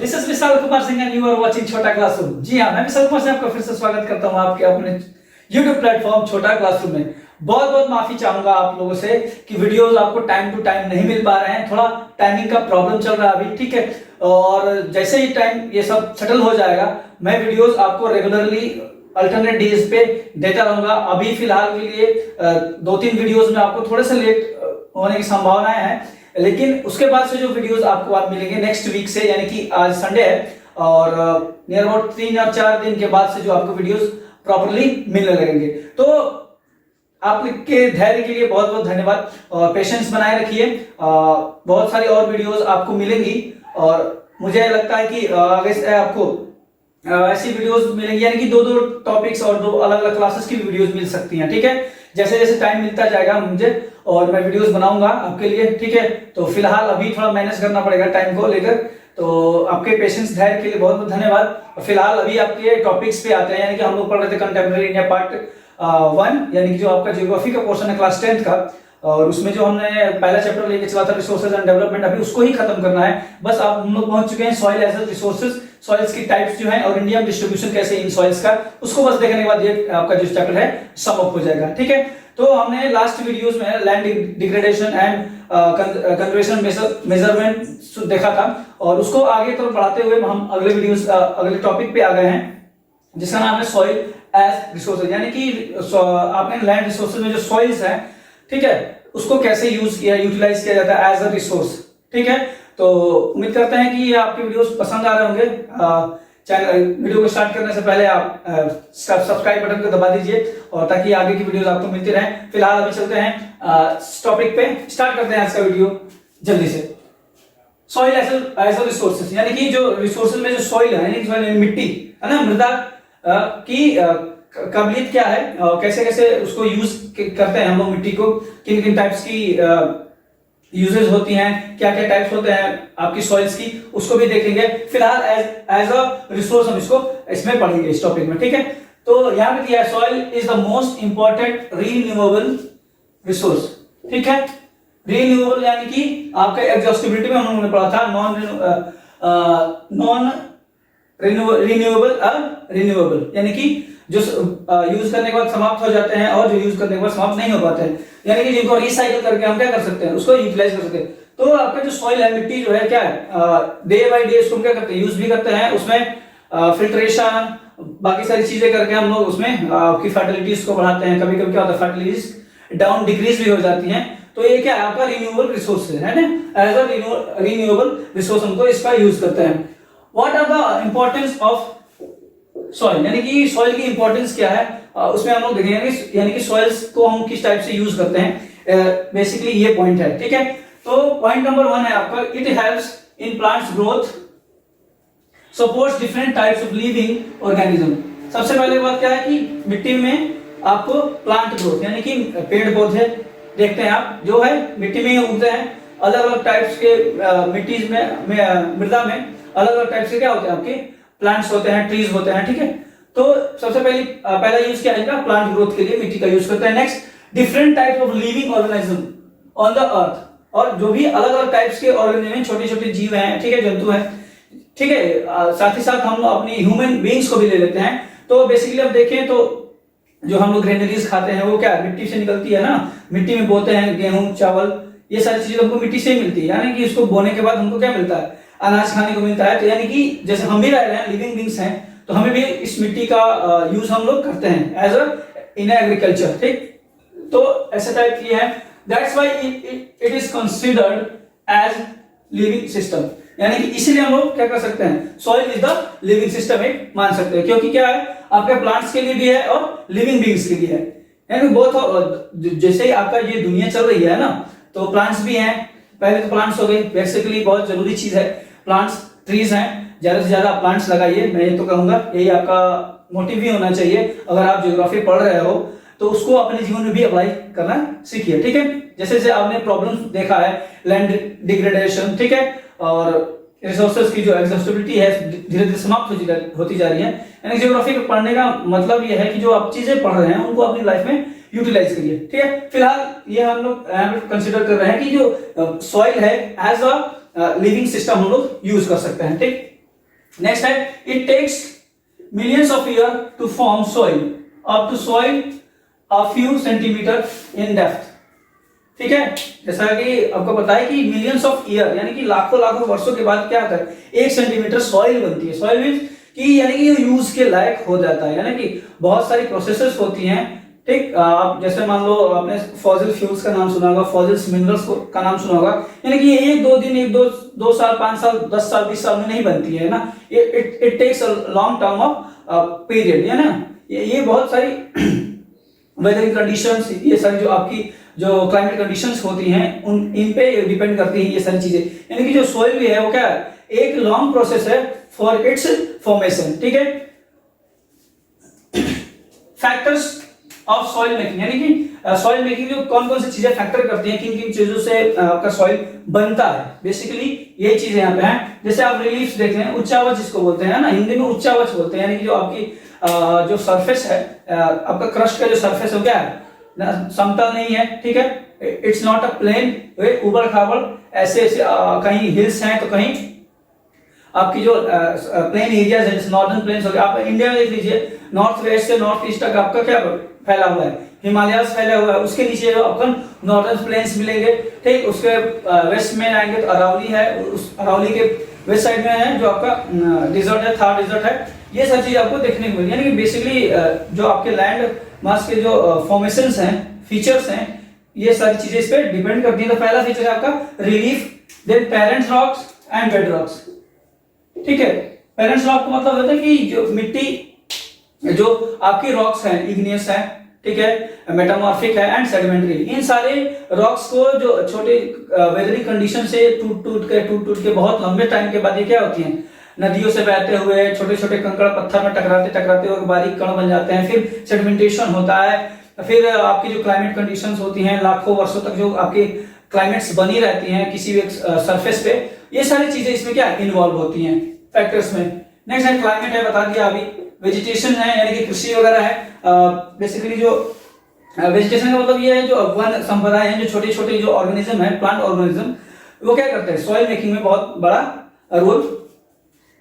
This is Vishal Kumar Singh and you are watching Chhota Classroom. जी हाँ, मैं विशाल कुमार सिंह आपका फिर से स्वागत करता हूँ आपके अपने YouTube प्लेटफॉर्म छोटा क्लासरूम में। बहुत बहुत माफी चाहूंगा आप लोगों से कि वीडियोस आपको टाइम टू टाइम नहीं मिल पा रहे हैं, थोड़ा टाइमिंग का प्रॉब्लम चल रहा है अभी, ठीक है। और जैसे ही टाइम ये सब सेटल हो जाएगा मैं वीडियोस आपको रेगुलरली अल्टरनेट डेज पे देता रहूंगा। अभी फिलहाल के लिए 2-3 वीडियोस में आपको थोड़े से लेट होने की संभावनाएं हैं, लेकिन उसके बाद से जो वीडियोस आपको आप मिलेंगे नेक्स्ट वीक से, यानी कि आज संडे है और नियर अबाउट 3 या 4 दिन के बाद से जो आपको वीडियोस प्रॉपर्ली मिलने लगेंगे। तो आपके धैर्य के लिए बहुत बहुत धन्यवाद और पेशेंस बनाए रखिए। बहुत सारी और वीडियोस आपको मिलेंगी और मुझे लगता है कि आगे से आपको ऐसी वीडियोस मिलेंगी, यानी कि 2-2 टॉपिक्स और 2 अलग-अलग क्लासेस की वीडियोस मिल सकती हैं, ठीक है। जैसे जैसे टाइम मिलता जाएगा मुझे और मैं वीडियोस बनाऊंगा आपके लिए, ठीक है। तो फिलहाल अभी थोड़ा मैनेज करना पड़ेगा टाइम को लेकर, तो आपके पेशेंस धैर्य के लिए बहुत बहुत धन्यवाद। फिलहाल अभी आपके टॉपिक्स पे आते हैं, यानी कि हम लोग पढ़ रहे थे कंटेम्प्रेरी इंडिया पार्ट 1, यानी कि जो आपका ज्योग्राफी का पोर्शन है क्लास 10th का, और उसमें जो हमने पहला चैप्टर लेके चला था रिसोर्सेज एंड डेवलपमेंट, अभी उसको ही खत्म करना है। बस आप हम लोग पहुंच चुके हैं सॉइल एज रिसोर्सेज, सॉइल्स की टाइप्स जो है और इंडिया में डिस्ट्रीब्यूशन कैसे इन सॉइल्स का, उसको बस देखने के बाद ये आपका जो चैप्टर है सम अप हो जाएगा, ठीक है। तो हमने लास्ट वीडियोस में land degradation and conservation measurement देखा था और उसको आगे तो बढ़ाते हुए हम अगले वीडियोस अगले टॉपिक पे आ गए हैं जिसका नाम है सॉइल एज रिसोर्सेज, यानी कि आपने लैंड रिसोर्सेज में जो सॉइल्स है, ठीक है, उसको कैसे यूज किया यूटिलाइज किया जाता है एज अ रिसोर्स, ठीक है। तो उम्मीद करते हैं कि आपके वीडियोस पसंद आ रहे होंगे। चैनल वीडियो को स्टार्ट करने से पहले आप सब्सक्राइब बटन को दबा दीजिए और ताकि आगे की वीडियोस आपको मिलती रहे। फिलहाल अभी चलते हैं टॉपिक पे, स्टार्ट करते हैं आज का वीडियो जल्दी से। सॉइल एज अ रिसोर्सेज, यानी कि जो रिसोर्सेज में जो सॉइल है, यानी कि सॉइल मिट्टी है ना, मृदा की काबिलियत क्या है, कैसे कैसे उसको यूज करते हैं हम लोग मिट्टी को, किन किन टाइप्स की यूजेस होती हैं, क्या क्या टाइप्स होते हैं आपकी सॉइल्स की, उसको भी देखेंगे। फिलहाल एज अ रिसोर्स हम इसको इसमें पढ़ेंगे इस टॉपिक में, ठीक है। तो यहां पे दिया है soil is the most important renewable resource, ठीक है। रीन्यूएबल यानी कि आपका एग्जॉस्टिबिलिटी में हम लोगों ने पढ़ा था नॉन रिन्यूएबल रिन्यूएबल, यानी कि जो यूज करने के बाद समाप्त हो जाते हैं और जो यूज करने के बाद समाप्त नहीं हो पाते हैं, यानी कि जिनको रिसाइकल करके हम क्या कर सकते हैं, उसको यूटिलाइज कर सकते हैं। तो आपका जो सॉइल है, मिट्टी जो है क्या है, डे बाय डे उसको क्या करते हैं, यूज भी करते हैं, उसमें फिल्ट्रेशन बाकी सारी चीजें करके हम लोग उसमें आपकी फर्टिलिटीज को बढ़ाते हैं। कभी कभी क्या होता है फर्टिलिटीज डाउन डिक्रीज भी हो जाती हैं, तो ये क्या है आपका रिन्यूएबल रिसोर्स है ना, एज अ रिन्यूएबल रिसोर्स हमको इसका यूज करते हैं। What are the importance of soil, यानी कि सॉइल की इंपॉर्टेंस क्या है, उसमें हम लोग देखेंगे, यानी कि सॉइल्स को हम किस टाइप से यूज करते हैं, बेसिकली ये पॉइंट है, ठीक है। तो पॉइंट नंबर 1 है आपका, it helps in plants growth, supports different types of living organism. सबसे पहले बात क्या है कि मिट्टी में आपको प्लांट ग्रोथ, यानी कि पेड़ पौधे देखते हैं आप, जो है मिट्टी में ही उगते हैं। अलग अलग टाइप्स के मिट्टी में मृदा में अलग अलग टाइप्स के क्या होते हैं आपके प्लांट्स होते हैं, ट्रीज होते हैं, ठीक है। तो सबसे पहला यूज क्या है, प्लांट ग्रोथ के लिए मिट्टी का यूज करते हैं। Next different types of living organism on the earth, और जो भी अलग अलग टाइप्स के ऑर्गेनिज्म, छोटे छोटे जीव हैं, ठीक है, जंतु हैं, ठीक है। साथ ही साथ हम अपनी ह्यूमन बीइंग्स को भी ले लेते हैं। तो बेसिकली अब देखें तो जो हम लोग ग्रेनरीज खाते हैं वो क्या मिट्टी से निकलती है ना, मिट्टी में बोते हैं गेहूं चावल, ये सारी चीजें हमको मिट्टी से ही मिलती है, यानी कि इसको बोने के बाद हमको क्या मिलता है, अनाज खाने को मिलता है। तो यानी कि जैसे हम भी रह रहे हैं, लिविंग बीइंग्स हैं, तो हमें भी इस मिट्टी का यूज हम लोग करते हैं एज अ इन एग्रीकल्चर, ठीक। तो ऐसे टाइप की है, that's why it is considered as living system, यानी कि इसीलिए हम लोग क्या कर सकते हैं, soil is the living system एक मान सकते हैं, क्योंकि क्या है आपके प्लांट्स के लिए भी है और लिविंग बीइंग्स के लिए है, यानी बहुत जैसे ही आपका ये दुनिया चल रही है ना, तो प्लांट्स भी हैं। पहले तो प्लांट्स हो गए, बेसिकली बहुत जरूरी चीज है प्लांट्स, ट्रीज हैं, ज्यादा से ज्यादा प्लांट्स लगाइए, मैं ये तो कहूंगा, यही आपका मोटिव भी होना चाहिए। अगर आप ज्योग्राफी पढ़ रहे हो तो उसको अपने जीवन में भी अप्लाई करना सीखिए, ठीक है। जैसे जैसे आपने प्रॉब्लम देखा है, लैंड डिग्रेडेशन, ठीक है, और रिसोर्सेज की जो एग्जॉस्टिबिलिटी है धीरे धीरे समाप्त होती जा रही है, यानी ज्योग्राफी पढ़ने का मतलब ये है कि जो आप चीजें पढ़ रहे हैं उनको अपनी लाइफ में यूटिलाइज करिए, ठीक है। फिलहाल ये हम लोग कंसिडर कर रहे हैं कि जो सॉइल है एज अ लिविंग सिस्टम हम लोग यूज कर सकते हैं, ठीक। नेक्स्ट है, it takes millions of year to form soil up to soil a few centimeter in depth. ठीक है, जैसा कि आपको पता है कि मिलियंस ऑफ ईयर यानी कि लाखों लाखों वर्षों के बाद क्या होता है, 1 सेंटीमीटर सॉइल बनती है। सॉइल मींस कि यानी कि यूज के लायक हो जाता है, यानी कि बहुत सारी प्रोसेसेस होती हैं। ठीक, आप जैसे मान लो आपने फॉसिल फ्यूल्स का नाम सुना होगा, फॉसिल मिनरल्स का नाम सुना होगा, यानी कि ये 1-2 दिन, 1-2 साल, 5 साल, 10 साल, 20 साल में नहीं बनती है ना। It takes a long term of period, है ना। ये बहुत सारी वेदर कंडीशंस, ये सारी जो आपकी जो क्लाइमेट कंडीशंस होती हैं इन पे डिपेंड करती हैं ये सारी चीजें। यानी कि जो सॉइल भी है वो क्या है, एक लॉन्ग प्रोसेस है फॉर इट्स फॉर्मेशन। ठीक है, फैक्टर्स ऑफ सॉइल मेकिंग, यानी कि सॉइल मेकिंग जो कौन कौन सी चीजें फैक्टर करती हैं, किन किन चीजों से आपका सॉइल बनता है, बेसिकली ये चीजें यहाँ पे हैं। जैसे आप रिलीफ देख रहे हैं, उच्चावच जिसको बोलते हैं ना, हिंदी में उच्चावच बोलते हैं, यानी कि जो आपकी जो सरफेस है, आपका क्रस्ट का जो सरफेस है क्या है, समतल नहीं है। ठीक है, इट्स नॉट अ प्लेन, उबड़ खाबड़ ऐसे कहीं हिल्स हैं तो कहीं आपकी जो प्लेन एरियाज है, जैसे नॉर्दर्न प्लेन्स हो गया। आप इंडिया में देख लीजिए, नॉर्थ वेस्ट से नॉर्थ ईस्ट तक आपका क्या फैला हुआ है, हिमालयस फैला हुआ है, उसके नीचे आपको नॉर्दर्न प्लेन्स मिलेंगे। ठीक, उसके वेस्ट में आएंगे तो अरावली है, उस अरावली के वेस्ट साइड में है जो आपका डिजर्ट है, थार डिजर्ट है। ये सब चीज आपको देखने को मिलेगी, यानी कि बेसिकली जो आपके लैंड मास के जो फॉर्मेशंस हैं, फीचर्स हैं, ये सारी चीजें इस पे डिपेंड करती हैं। तो पहला फीचर है आपका relief, then parent rocks and bed rocks. ठीक है, पेरेंट्स रॉक का मतलब होता है कि जो मिट्टी, जो आपकी रॉक्स हैं, इग्नियस है, ठीक है, मेटामॉर्फिक है एंड सेडिमेंट्री। इन सारे रॉक्स को जो छोटे वेदरिंग कंडीशन से टूट के बहुत लंबे टाइम के बाद ये क्या होती हैं, नदियों से बहते हुए छोटे छोटे कंकड़ पत्थर में टकराते हुए बारीक कण बन जाते हैं। फिर सेडिमेंटेशन होता है, फिर आपकी जो क्लाइमेट कंडीशंस होती हैं, लाखों वर्षों तक जो आपकी क्लाइमेट्स बनी रहती हैं किसी भी सरफेस पे, ये सारी चीजें इसमें क्या इन्वॉल्व होती हैं फैक्टर्स में। नेक्स्ट है क्लाइमेट है, बता दिया अभी। वेजिटेशन है, यानी कि कृषि वगैरह है। बेसिकली जो वेजिटेशन का मतलब ये है जो वन संपदाएं हैं, जो छोटे छोटे जो ऑर्गेनिज्म है, प्लांट ऑर्गेनिज्म, वो क्या करते हैं, सॉइल मेकिंग में बहुत बड़ा रोल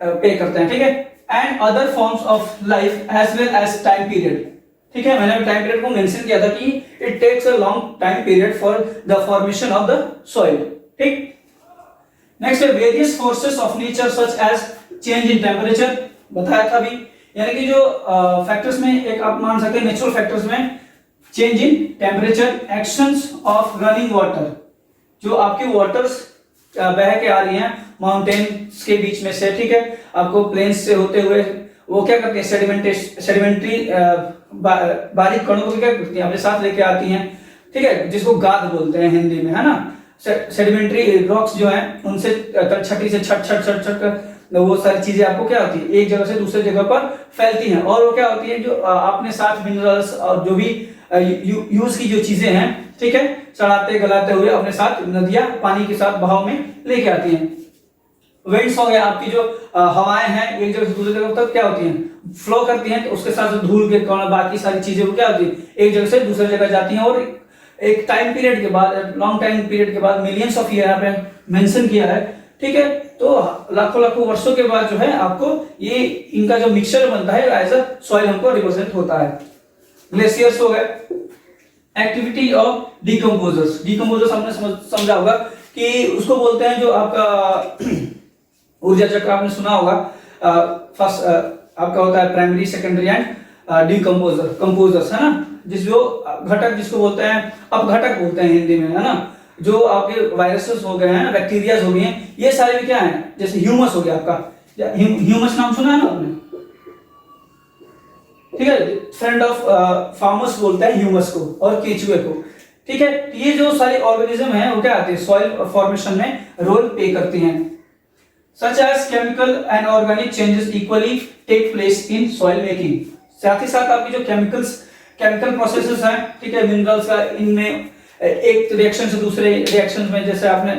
पे करते हैं। ठीक है, and other forms of life as well as time period. ठीक है, मैंने टाइम पीरियड को मेंशन किया था कि it takes a long time period for the formation of the soil. ठीक, नेक्स्ट है various forces of nature such as change in temperature, बताया था अभी। यानी कि जो फैक्टर्स में एक आप मान सकते हैं नेचुरल फैक्टर्स में change in temperature, actions of running water, जो आपके वाटर्स बह के आ रही हैं माउंटेन्स के बीच में से। ठीक है, आपको प्लेन्स से होते हुए वो क्या करती है, सेडिमेंट्री बारीक कणों को क्या करती हैं, अपने साथ लेके आती हैं। ठीक है, जिसको गाद बोलते हैं हिंदी में, है ना। सेडिमेंट्री रॉक्स जो हैं उनसे छठी से छट वो सारी चीजें आपको क्या होती है, एक जगह से दूसरे जगह पर फैलती हैं। और वो क्या होती है, जो अपने साथ मिनरल्स और जो भी यूज की जो चीजें हैं, ठीक है, चढ़ाते गलाते हुए अपने साथ नदियां पानी के साथ बहाव में लेके आती हैं। विंड्स हो गया, आपकी जो हवाएं हैं एक जगह से दूसरी जगह तक क्या होती हैं, फ्लो करती हैं। तो उसके साथ धूल के कण, बाकी सारी चीजें वो क्या होती है, एक जगह से दूसरी जगह जाती हैं। और एक टाइम पीरियड के बाद, लॉन्ग टाइम पीरियड के बाद, मिलियंस ऑफ ईयर यहाँ पे मेंशन किया है। ठीक है, तो लाखों लाखों वर्षों के बाद जो है आपको ये इनका जो मिक्सचर बनता है एज अ सॉइल हमको रिप्रेजेंट होता है। ग्लेशियर्स हो गए, एक्टिविटी ऑफ डिकम्पोजर्स। डिकम्पोजर्स हमने समझा होगा कि उसको बोलते हैं जो आपका ऊर्जा चक्र, आपने सुना होगा। फर्स्ट आपका होता है primary, secondary and decomposer, composers, है ना। जो घटक जिसको बोलते हैं, अपघटक बोलते हैं हिंदी में, है ना। जो आपके वायरसेस हो गए हैं, बैक्टीरियाज हो गए हैं, ये सारे भी क्या हैं, जैसे ह्यूमस हो गया आपका, ह्यूमस नाम सुना है ना आपने, ठीक है। फ्रेंड ऑफ फार्मर्स बोलते हैं ह्यूमस को और केचुए को। ठीक है, ये जो सारे ऑर्गेनिज्म हैं वो क्या आते हैं, सॉइल फॉर्मेशन में रोल प्ले करती हैं। Such as chemical and organic changes equally take place in soil making. साथ ही साथ आपकी जो केमिकल प्रोसेसेस हैं, ठीक है, मिनरल्स का, इनमें एक रिएक्शन से दूसरे रिएक्शन में, जैसे आपने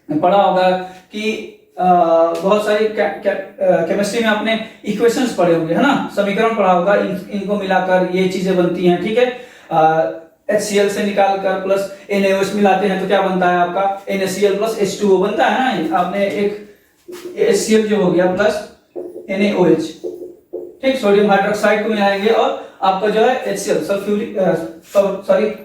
पढ़ा होगा कि बहुत सारी केमिस्ट्री में आपने इक्वेशंस पढ़े होंगे, है ना, समीकरण पढ़ा होगा, इनको मिलाकर ये चीजें बनती हैं। ठीक है, HCl से निकालकर प्लस NaOH मिलाते हैं तो क्या बनता है आपका NaCl प्लस H2O बनता है ना। आपने एक HCl जो हो गया प्लस NaOH, ठीक, सोडियम हाइड्रोक्साइड को मिलाएंगे और आपका जो है HCl सल्फ्यूरिक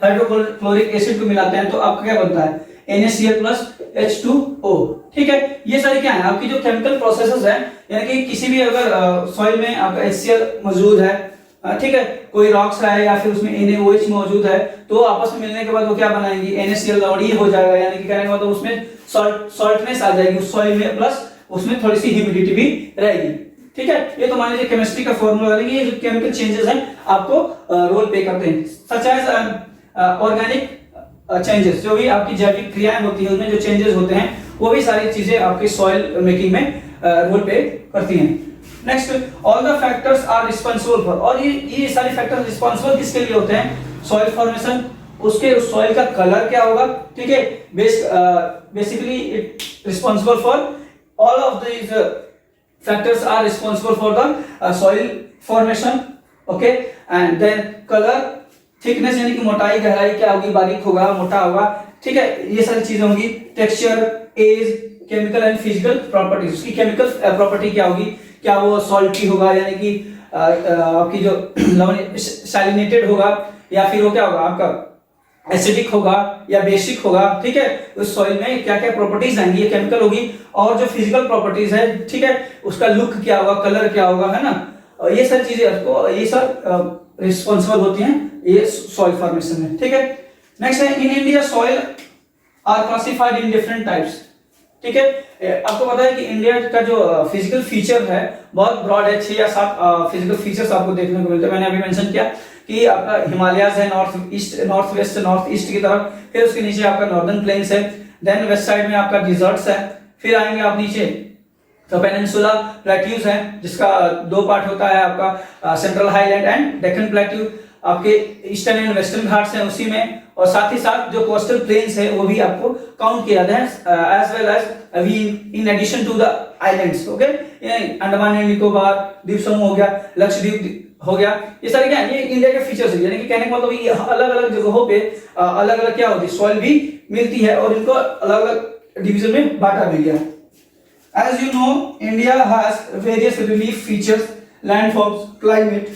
हाइड्रोक्लोरिक एसिड को मिलाते हैं तो आपका क्या बनता है NaCl प्लस H2O, ठीक है। ये सारी क्या है आपकी जो केमिकल प्रोसेसेस है, यानी कि किसी भी अगर सॉइल में आपका HCl मौजूद है, ठीक है, कोई रॉक्स है या फिर उसमें NaOH मौजूद है, तो आपस में मिलने के बाद वो क्या बनाएंगी NaCl और ये हो जाएगा, यानी कि कहने का मतलब उसमें सॉल्टनेस आ जाएगी उस सॉइल में, प्लस उसमें थोड़ी सी ह्यूमिडिटी भी रहेगी, ठीक है। ये तो मान लीजिए केमिस्ट्री का फॉर्मूला है, ये जो केमिकल चेंजेस हैं आपको रोल प्ले करते हैं, सच एज ऑर्गेनिक चेंजेस, जो भी आपकी जैविक क्रियाएं होती है उसमें जो चेंजेस होते हैं वो भी सारी चीजें आपकी सॉइल मेकिंग में रोल प्ले करती हैं। Next, all the factors are responsible for, और ये सारे फैक्टर्स रिस्पांसिबल किसके लिए होते हैं, सॉइल फॉर्मेशन, उसके उस सॉइल का कलर क्या होगा, ठीक है, basically it responsible for all of these factors are responsible for the soil formation, okay, and then color, thickness यानी कि मोटाई गहराई क्या होगी, बारीक होगा मोटा होगा, ठीक है, ये सारी चीजें होंगी। Texture, age, chemical and physical properties, उसकी केमिकल प्रॉपर्टी क्या होगी, क्या वो सॉल्टी होगा यानी कि आपकी जो सैलिनेटेड होगा, या फिर वो क्या होगा आपका एसिडिक होगा या बेसिक होगा, ठीक है, उस सॉइल में क्या क्या प्रॉपर्टीज आएंगी, ये केमिकल होगी। और जो फिजिकल प्रॉपर्टीज है, ठीक है, उसका लुक क्या होगा, कलर क्या होगा, है ना, ये सारी चीजें आपको ये सब रिस्पॉन्सिबल होती हैं ये सॉइल फॉर्मेशन में, ठीक है। नेक्स्ट है, in India soil are classified in different types, ठीक है। आपको पता है कि इंडिया का जो फिजिकल फीचर है बहुत ब्रॉड है, 6 या 7 फिजिकल फीचर्स आपको देखने को मिलते हैं। मैंने अभी मेंशन किया कि आपका हिमालयाज है नॉर्थ वेस्ट से नॉर्थ ईस्ट की तरफ, फिर उसके नीचे आपका नॉर्दर्न प्लेन्स है, देन वेस्ट साइड में आपका डिजर्ट्स है, फिर आएंगे आप नीचे तो पेनिनसुला प्लेट्यूज है, जिसका 2 पार्ट होता है आपका central highland and Deccan plateau, आपके ईस्टर्न एंड वेस्टर्न घाट्स हैं उसी में, और साथ ही साथ जो कोस्टल प्लेन्स है वो भी आपको काउंट किया जाता है as well as we in addition to the islands, okay, Andaman and Nicobar द्वीप समूह हो गया, लक्षद्वीप हो गया, ये सारे क्या है, ये इंडिया के फीचर्स है, यानी कि कहने का मतलब ये अलग अलग जगहों पे अलग अलग क्या होती है, सॉइल भी मिलती है और इनको अलग अलग डिवीजन में बांटा भी गया। As you know, India has various relief features, landforms, climate,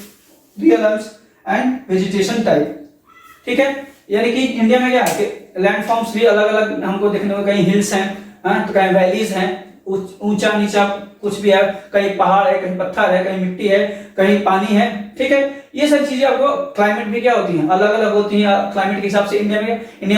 realms and vegetation type, ठीक है, यानी कि इंडिया में क्या है कि लैंडफॉर्म्स भी अलग अलग हमको देखने को, कहीं हिल्स हैं, तो कहीं वैलीज हैं, ऊंचा नीचा कुछ भी है, कहीं पहाड़ है, कहीं पत्थर है, कहीं मिट्टी है, कहीं पानी है, ठीक है। ये सारी चीजें आपको क्लाइमेट भी क्या होती हैं, अलग अलग होती हैं क्लाइमेट के हिसाब से। इंडिया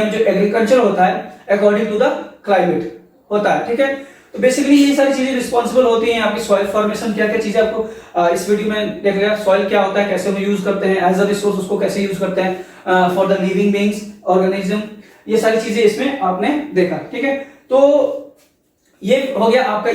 में जो एग्रीकल्चर होता है अकॉर्डिंग टू द क्लाइमेट होता है, ठीक है। तो बेसिकली ये सारी चीजें रिस्पॉन्सिबल होती हैं आपकी सॉइल फॉर्मेशन, क्या क्या चीजें आपको इस वीडियो में देख लिया, सॉइल क्या होता है, कैसे हम यूज करते हैं एज अ रिसोर्स, उसको कैसे यूज करते हैं for the living beings organism, ये सारी चीजें इसमें आपने देखा, ठीक है। तो ये हो गया आपका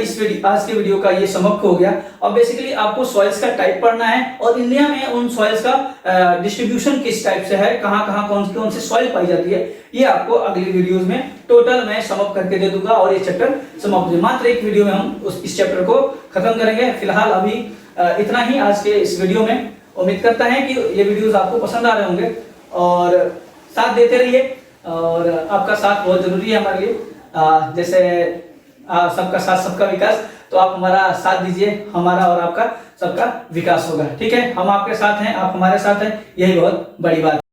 आज के वीडियो का ये समक हो गया। अब बेसिकली आपको सॉइल्स का टाइप पढ़ना है और इंडिया में उन सॉइल्स का डिस्ट्रीब्यूशन किस टाइप से है, कहां कहां कौन सी सॉइल पाई जाती है, ये आपको अगली वीडियोस में टोटल मैं समअप करके दे दूंगा और ये चैप्टर समाप्त हो, मात्र एक वीडियो में हम इस चैप्टर को खत्म करेंगे। फिलहाल अभी इतना ही आज के इस वीडियो में। उम्मीद करता है कि ये वीडियोस आपको पसंद आ रहे होंगे और साथ देते रहिए, और आपका साथ बहुत जरूरी है हमारे लिए। जैसे सबका साथ सबका विकास, तो आप हमारा साथ दीजिए, हमारा और आपका सबका विकास होगा, ठीक है। हम आपके साथ हैं, आप हमारे साथ हैं, यही बहुत बड़ी बात है।